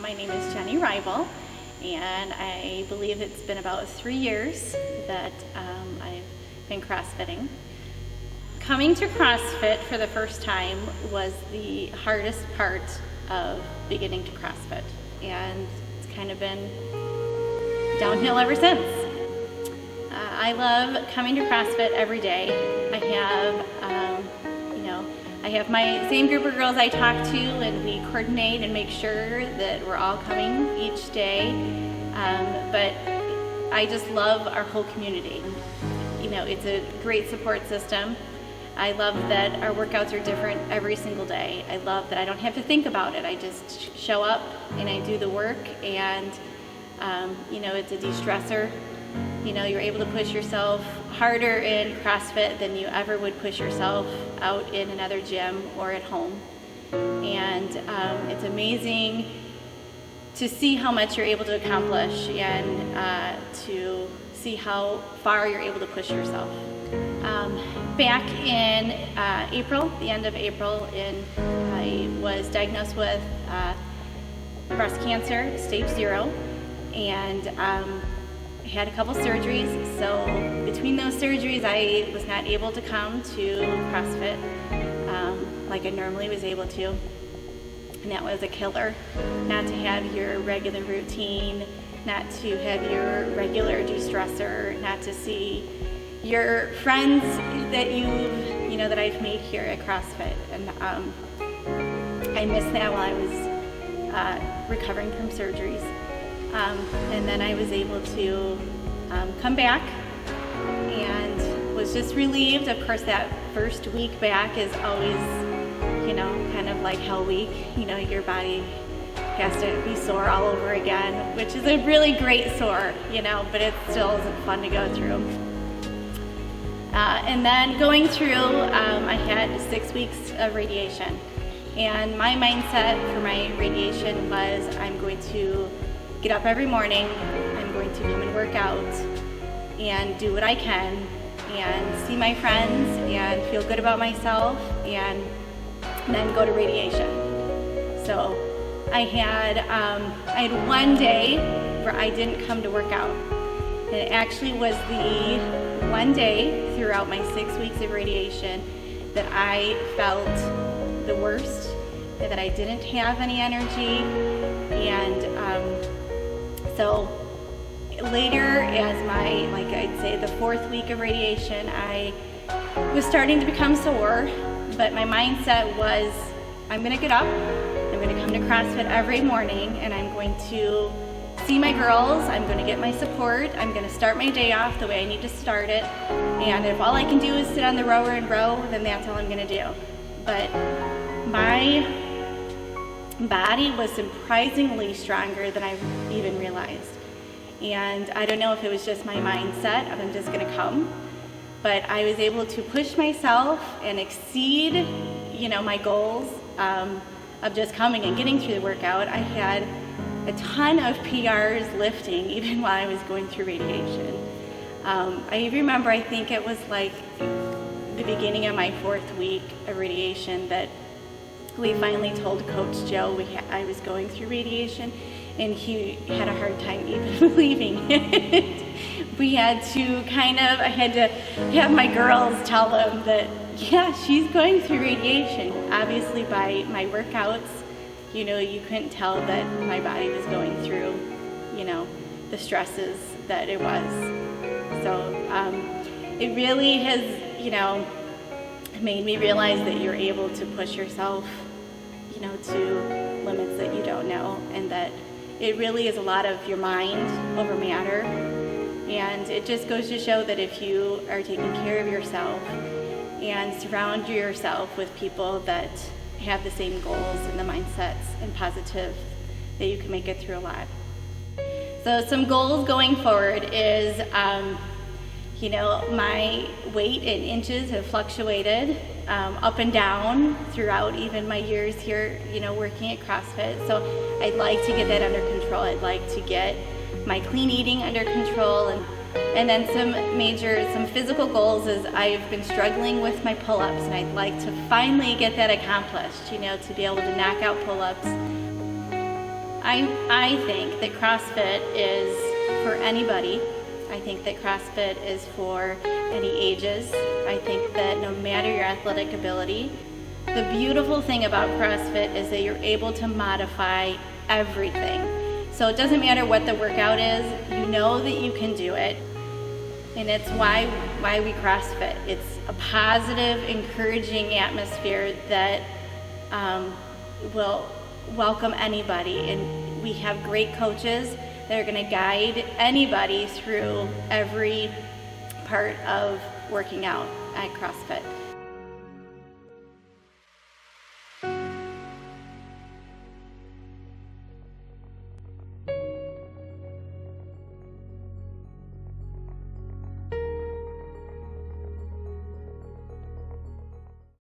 My name is Jenny Reibel, and I believe it's been about 3 years that I've been CrossFitting. Coming to CrossFit for the first time was the hardest part of beginning to CrossFit, and it's kind of been downhill ever since. I love coming to CrossFit every day. I have my same group of girls I talk to, and we coordinate and make sure that we're all coming each day. But I just love our whole community. It's a great support system. I love that our workouts are different every single day. I love that I don't have to think about it. I just show up and I do the work, and it's a de-stressor. You're able to push yourself harder in CrossFit than you ever would push yourself out in another gym or at home. And it's amazing to see how much you're able to accomplish and to see how far you're able to push yourself. Back in April, the end of April, I was diagnosed with breast cancer, stage 0, and I had a couple surgeries. So between those surgeries, I was not able to come to CrossFit like I normally was able to, and that was a killer. Not to have your regular routine, not to have your regular de-stressor, not to see your friends that that I've made here at CrossFit, and I missed that while I was recovering from surgeries. And then I was able to come back and was just relieved. Of course, that first week back is always, kind of like hell week. Your body has to be sore all over again, which is a really great sore, but it still isn't fun to go through. And then going through, I had 6 weeks of radiation. And my mindset for my radiation was, I'm going to get up every morning, I'm going to come and work out and do what I can and see my friends and feel good about myself, and then go to radiation. So I had one day where I didn't come to work out. And it actually was the one day throughout my 6 weeks of radiation that I felt the worst, and that I didn't have any energy. And so later, as I'd say the 4th week of radiation, I was starting to become sore, but my mindset was, I'm gonna get up, I'm gonna come to CrossFit every morning, and I'm going to see my girls, I'm gonna get my support, I'm gonna start my day off the way I need to start it, and if all I can do is sit on the rower and row, then that's all I'm gonna do. But my body was surprisingly stronger than I even realized. And I don't know if it was just my mindset of I'm just gonna come, but I was able to push myself and exceed, my goals of just coming and getting through the workout. I had a ton of PRs lifting even while I was going through radiation. I remember, I think it was like the beginning of my 4th week of radiation that we finally told Coach Joe I was going through radiation, and he had a hard time even believing it. I had to have my girls tell them that, yeah, she's going through radiation. Obviously by my workouts, you couldn't tell that my body was going through, the stresses that it was. So it really has, made me realize that you're able to push yourself, to limits that you don't know, and that it really is a lot of your mind over matter. And it just goes to show that if you are taking care of yourself and surround yourself with people that have the same goals and the mindsets and positive, that you can make it through a lot. So some goals going forward is, my weight in inches have fluctuated up and down throughout even my years here, working at CrossFit. So I'd like to get that under control. I'd like to get my clean eating under control, and then some physical goals is I've been struggling with my pull-ups, and I'd like to finally get that accomplished, to be able to knock out pull-ups. I think that CrossFit is for anybody. I think that CrossFit is for any ages. I think that no matter your athletic ability, the beautiful thing about CrossFit is that you're able to modify everything. So it doesn't matter what the workout is, you know that you can do it. And it's why we CrossFit. It's a positive, encouraging atmosphere that will welcome anybody. And we have great coaches that are going to guide anybody through every part of working out at CrossFit.